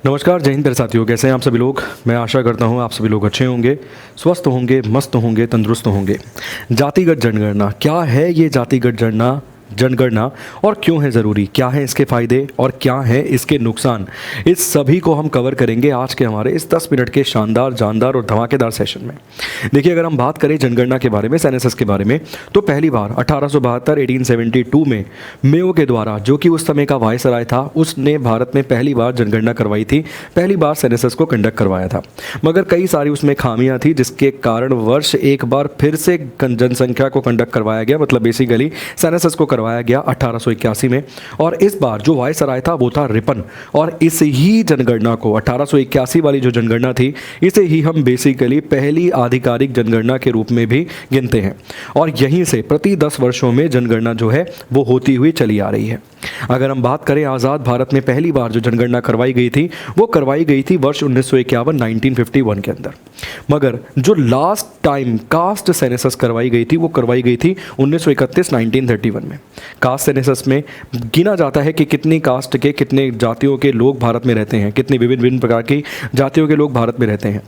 नमस्कार, जय हिंद प्यारे साथियों। कैसे हैं आप सभी लोग। मैं आशा करता हूं आप सभी लोग अच्छे होंगे, स्वस्थ होंगे, मस्त होंगे, तंदुरुस्त होंगे। जातिगत जनगणना क्या है? ये जातिगत जनगणना और क्यों है ज़रूरी, क्या है इसके फ़ायदे और क्या है इसके नुकसान, इस सभी को हम कवर करेंगे आज के हमारे इस 10 मिनट के शानदार, जानदार और धमाकेदार सेशन में। देखिए, अगर हम बात करें जनगणना के बारे में, सेंसस के बारे में, तो पहली बार 1872 में मेयो के द्वारा, जो कि उस समय का वायसराय था, उसने भारत में पहली बार जनगणना करवाई थी, पहली बार सेंसस को कंडक्ट करवाया था। मगर कई सारी उसमें खामियां थी, जिसके कारण वर्ष एक बार फिर से जनसंख्या को कंडक्ट करवाया गया, मतलब बेसिकली सेंसस को करवाया गया 1881 में। और इस बार जो वायसराय था वो था रिपन, और इस ही जनगणना को 1881 वाली जो जनगणना थी, इसे ही हम बेसिकली पहली आधिकारिक जनगणना के रूप में भी गिनते हैं। और यहीं से प्रति 10 वर्षों में जनगणना जो है वो होती हुई चली आ रही है। अगर हम बात करें आज़ाद भारत में पहली बार जो जनगणना करवाई गई थी, वो करवाई गई थी वर्ष 1951 के अंदर। मगर जो लास्ट टाइम कास्ट सेंसस करवाई गई थी, वो करवाई गई थी 1931 में। कास्ट सेंसस में गिना जाता है कि कितनी कास्ट के, कितने जातियों के लोग भारत में रहते हैं, कितनी विभिन्न विभिन्न प्रकार की जातियों के लोग भारत में रहते हैं।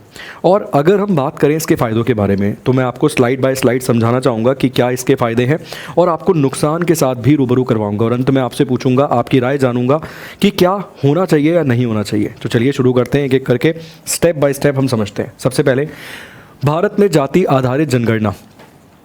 और अगर हम बात करें इसके फ़ायदों के बारे में, तो मैं आपको स्लाइड बाय स्लाइड समझाना चाहूँगा कि क्या इसके फ़ायदे हैं, और आपको नुकसान के साथ भी रूबरू करवाऊंगा, और अंत में आपसे पूछूंगा, आपकी राय जानूंगा कि क्या होना चाहिए या नहीं होना चाहिए। तो चलिए शुरू करते हैं, एक एक करके स्टेप बाय स्टेप हम समझते हैं। सबसे पहले, भारत में जाति आधारित जनगणना।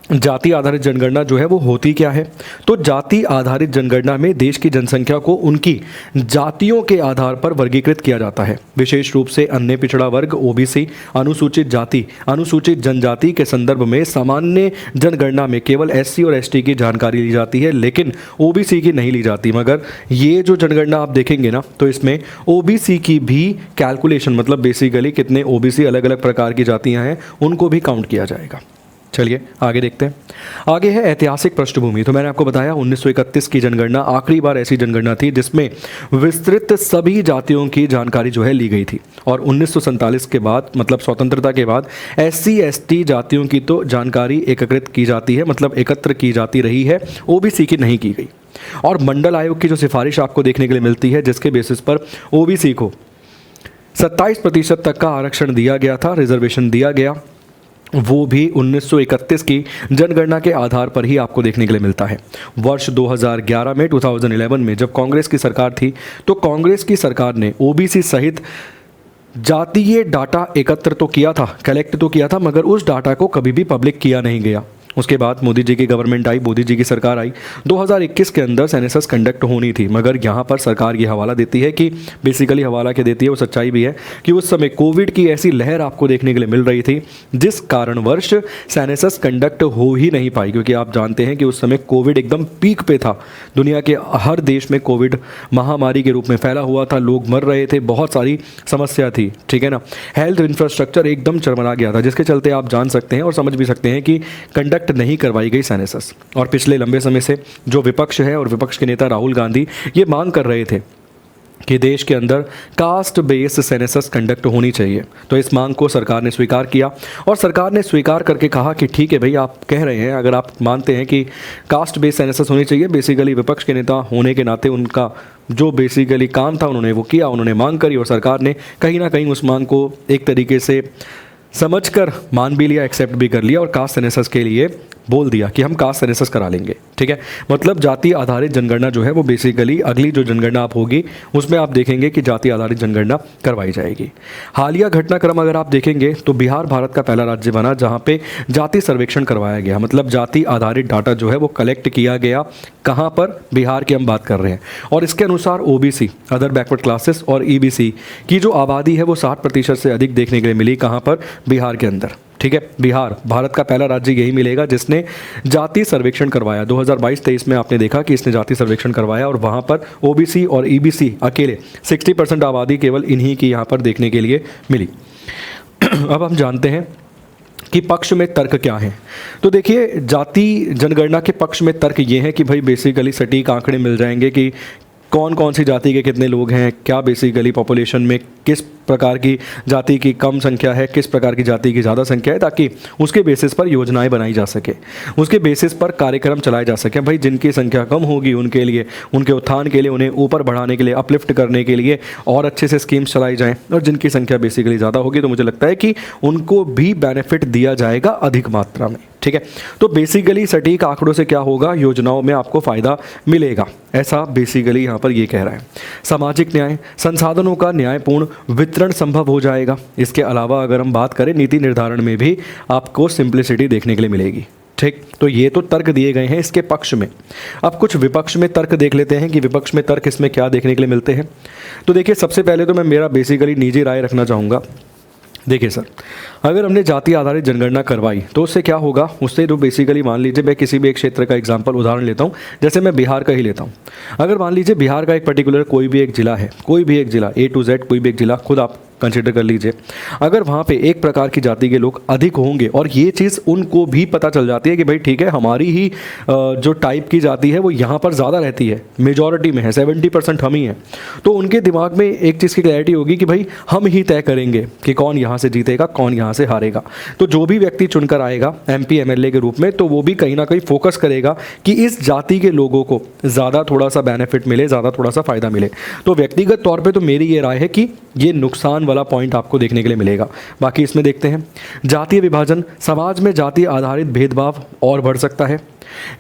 जाति आधारित जनगणना जो है वो होती क्या है? तो जाति आधारित जनगणना में देश की जनसंख्या को उनकी जातियों के आधार पर वर्गीकृत किया जाता है। विशेष रूप से अन्य पिछड़ा वर्ग, ओबीसी, अनुसूचित जाति, अनुसूचित जनजाति के संदर्भ में सामान्य जनगणना में केवल एससी और एसटी की जानकारी ली जाती है, लेकिन ओबीसी की नहीं ली जाती। मगर ये जो जनगणना आप देखेंगे ना, तो इसमें ओबीसी की भी कैलकुलेशन, मतलब बेसिकली कितने ओबीसी अलग अलग प्रकार की जातियाँ हैं, उनको भी काउंट किया जाएगा। चलिए आगे देखते हैं। आगे है ऐतिहासिक पृष्ठभूमि। तो मैंने आपको बताया 1931 की जनगणना आखिरी बार ऐसी जनगणना थी जिसमें विस्तृत सभी जातियों की जानकारी जो है ली गई थी। और 1947 के बाद, मतलब स्वतंत्रता के बाद, एससी एसटी जातियों की तो जानकारी एकत्रित की जाती है, मतलब एकत्र की जाती रही है, ओबीसी की नहीं की गई। और मंडल आयोग की जो सिफारिश आपको देखने के लिए मिलती है, जिसके बेसिस पर ओबीसी को 27% तक का आरक्षण दिया गया था, रिजर्वेशन दिया गया, वो भी 1931 की जनगणना के आधार पर ही आपको देखने के लिए मिलता है। वर्ष 2011 में जब कांग्रेस की सरकार थी, तो कांग्रेस की सरकार ने ओबीसी सहित जातीय डाटा एकत्र तो किया था, कलेक्ट तो किया था, मगर उस डाटा को कभी भी पब्लिक किया नहीं गया। उसके बाद मोदी जी की गवर्नमेंट आई, मोदी जी की सरकार आई, 2021 के अंदर सेंसस कंडक्ट होनी थी। मगर यहाँ पर सरकार ये हवाला देती है कि, बेसिकली हवाला के देती है, वो सच्चाई भी है कि उस समय कोविड की ऐसी लहर आपको देखने के लिए मिल रही थी, जिस कारणवश सेंसस कंडक्ट हो ही नहीं पाई। क्योंकि आप जानते हैं कि उस समय कोविड एकदम पीक पे था, दुनिया के हर देश में कोविड महामारी के रूप में फैला हुआ था, लोग मर रहे थे, बहुत सारी समस्या थी, ठीक है ना। हेल्थ इंफ्रास्ट्रक्चर एकदम चरमरा गया था, जिसके चलते आप जान सकते हैं और समझ भी सकते हैं कि कंडक्ट नहीं करवाई गई सेंसस। और पिछले लंबे समय से जो विपक्ष है और विपक्ष के नेता राहुल गांधी ये मांग कर रहे थे कि देश के अंदर कास्ट बेस्ड सेंसस कंडक्ट होनी चाहिए। तो इस मांग को सरकार ने स्वीकार किया, और सरकार ने स्वीकार करके कहा कि ठीक है भाई, आप कह रहे हैं, अगर आप मानते हैं कि कास्ट बेस्ड सेंसस होनी चाहिए, बेसिकली विपक्ष के नेता होने के नाते उनका जो बेसिकली काम था उन्होंने वो किया, उन्होंने मांग करी, और सरकार ने कहीं ना कहीं उस मांग को एक तरीके से समझकर मान भी लिया, एक्सेप्ट भी कर लिया, और कास्ट सेंसस के लिए बोल दिया कि हम कास्ट सेंसस करा लेंगे, ठीक है। मतलब जाति आधारित जनगणना जो है वो बेसिकली अगली जो जनगणना आप होगी उसमें आप देखेंगे कि जाति आधारित जनगणना करवाई जाएगी। हालिया घटनाक्रम अगर आप देखेंगे तो बिहार भारत का पहला राज्य बना जहां पे जाति सर्वेक्षण करवाया गया, मतलब जाति आधारित डाटा जो है वो कलेक्ट किया गया। कहां पर? बिहार की हम बात कर रहे हैं। और इसके अनुसार ओबीसी, अदर बैकवर्ड क्लासेस, और ईबीसी की जो आबादी है वो 60% से अधिक देखने के लिए मिली। कहां पर? बिहार के अंदर, ठीक है। बिहार भारत का पहला राज्य यही मिलेगा जिसने जाति सर्वेक्षण करवाया। 2022-23 में आपने देखा कि इसने जाति सर्वेक्षण करवाया, और वहां पर ओबीसी और ईबीसी अकेले 60% आबादी केवल इन्हीं की यहां पर देखने के लिए मिली। अब हम जानते हैं कि पक्ष में तर्क क्या है। तो देखिए, जाति जनगणना के पक्ष में तर्क ये है कि भाई बेसिकली सटीक आंकड़े मिल जाएंगे कि कौन कौन सी जाति के कितने लोग हैं, क्या बेसिकली पॉपुलेशन में किस प्रकार की जाति की कम संख्या है, किस प्रकार की जाति की ज़्यादा संख्या है, ताकि उसके बेसिस पर योजनाएं बनाई जा सके, उसके बेसिस पर कार्यक्रम चलाए जा सके। भाई जिनकी संख्या कम होगी उनके लिए, उनके उत्थान के लिए, उन्हें ऊपर बढ़ाने के लिए, अपलिफ्ट करने के लिए और अच्छे से स्कीम्स चलाई जाएँ। और जिनकी संख्या बेसिकली ज़्यादा होगी तो मुझे लगता है कि उनको भी बेनिफिट दिया जाएगा अधिक मात्रा में। ठीक है, तो बेसिकली सटीक आंकड़ों से क्या होगा, योजनाओं में आपको फ़ायदा मिलेगा, ऐसा बेसिकली यहाँ पर ये कह रहा है। सामाजिक न्याय, संसाधनों का न्यायपूर्ण वितरण संभव हो जाएगा। इसके अलावा अगर हम बात करें नीति निर्धारण में भी आपको सिंप्लिसिटी देखने के लिए मिलेगी। ठीक, तो ये तो तर्क दिए गए हैं इसके पक्ष में। अब कुछ विपक्ष में तर्क देख लेते हैं कि विपक्ष में तर्क इसमें क्या देखने के लिए मिलते हैं। तो देखिए, सबसे पहले तो मैं मेरा बेसिकली निजी राय रखना चाहूँगा। देखिए सर, अगर हमने जाति आधारित जनगणना करवाई तो उससे क्या होगा, उससे तो बेसिकली मान लीजिए मैं किसी भी एक क्षेत्र का एग्जांपल उदाहरण लेता हूँ, जैसे मैं बिहार का ही लेता हूँ। अगर मान लीजिए बिहार का एक पर्टिकुलर कोई भी एक ज़िला है, कोई भी एक ज़िला A to Z कोई भी एक ज़िला, खुद आप कंसिडर कर लीजिए। अगर वहाँ पे एक प्रकार की जाति के लोग अधिक होंगे और ये चीज़ उनको भी पता चल जाती है कि भाई ठीक है, हमारी ही जो टाइप की जाति है वो यहाँ पर ज़्यादा रहती है, मेजॉरिटी में है, 70% हम ही हैं, तो उनके दिमाग में एक चीज़ की क्लैरिटी होगी कि भाई हम ही तय करेंगे कि कौन यहाँ से जीतेगा, कौन यहाँ से हारेगा। तो जो भी व्यक्ति चुनकर आएगा MP MLA के रूप में, तो वो भी कहीं ना कहीं फोकस करेगा कि इस जाति के लोगों को ज़्यादा थोड़ा सा बेनिफिट मिले, ज़्यादा थोड़ा सा फ़ायदा मिले। तो व्यक्तिगत तौर पर तो मेरी ये राय है कि ये नुकसान वाला पॉइंट आपको देखने के लिए मिलेगा। बाकी इसमें देखते हैं, जातीय विभाजन, समाज में जाति आधारित भेदभाव और बढ़ सकता है।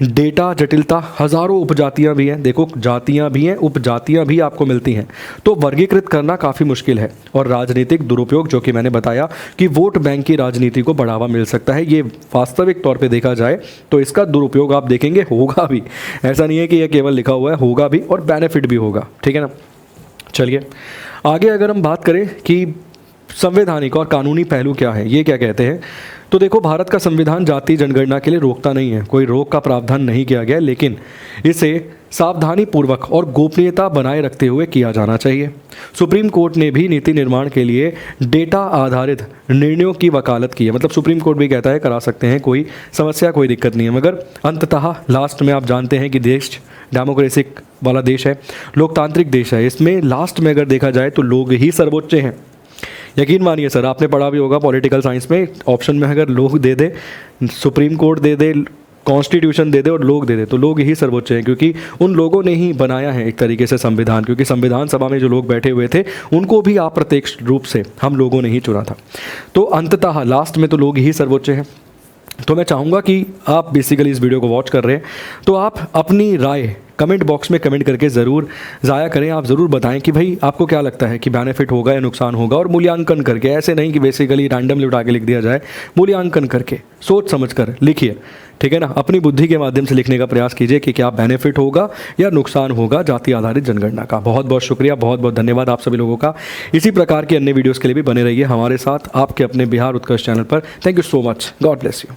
डेटा जटिलता, हजारों उपजातियां भी हैं, देखो जातियां भी हैं, उपजातियां भी आपको मिलती हैं, तो वर्गीकृत करना काफ़ी मुश्किल है। और राजनीतिक दुरुपयोग, जो कि मैंने बताया कि वोट बैंक की राजनीति को बढ़ावा मिल सकता है, ये वास्तविक तौर पे देखा जाए तो इसका दुरुपयोग आप देखेंगे होगा भी, ऐसा नहीं है कि यह केवल लिखा हुआ है, होगा भी और बेनिफिट भी होगा। ठीक है ना। चलिए आगे अगर हम बात करें कि संवैधानिक और कानूनी पहलू क्या है, ये क्या कहते हैं, तो देखो भारत का संविधान जाति जनगणना के लिए रोकता नहीं है, कोई रोक का प्रावधान नहीं किया गया है, लेकिन इसे सावधानी पूर्वक और गोपनीयता बनाए रखते हुए किया जाना चाहिए। सुप्रीम कोर्ट ने भी नीति निर्माण के लिए डेटा आधारित निर्णयों की वकालत की है, मतलब सुप्रीम कोर्ट भी कहता है करा सकते हैं, कोई समस्या कोई दिक्कत नहीं है। मगर अंततः लास्ट में आप जानते हैं कि देश डेमोक्रेसी वाला देश है, लोकतांत्रिक देश है, इसमें लास्ट में अगर देखा जाए तो लोग ही सर्वोच्च हैं। यकीन मानिए सर, आपने पढ़ा भी होगा पॉलिटिकल साइंस में, ऑप्शन में अगर लोग दे दे, सुप्रीम कोर्ट दे दे, कॉन्स्टिट्यूशन दे दे और लोग दे दे, तो लोग ही सर्वोच्च हैं, क्योंकि उन लोगों ने ही बनाया है एक तरीके से संविधान, क्योंकि संविधान सभा में जो लोग बैठे हुए थे उनको भी अप्रत्यक्ष रूप से हम लोगों ने ही चुना था। तो अंततः लास्ट में तो लोग ही सर्वोच्च हैं। तो मैं चाहूँगा कि आप बेसिकली इस वीडियो को वॉच कर रहे हैं तो आप अपनी राय कमेंट बॉक्स में कमेंट करके ज़रूर ज़ाया करें। आप ज़रूर बताएं कि भाई आपको क्या लगता है कि बेनिफिट होगा या नुकसान होगा, और मूल्यांकन करके, ऐसे नहीं कि बेसिकली रैंडमली उठा के लिख दिया जाए, मूल्यांकन करके सोच समझ कर लिखिए। ठीक है ना, अपनी बुद्धि के माध्यम से लिखने का प्रयास कीजिए कि क्या बेनिफिट होगा या नुकसान होगा जाति आधारित जनगणना का। बहुत बहुत शुक्रिया, बहुत बहुत धन्यवाद आप सभी लोगों का। इसी प्रकार की अन्य वीडियोज़ के लिए भी बने रहिए हमारे साथ आपके अपने बिहार उत्कर्ष चैनल पर। Thank you so much, God bless you.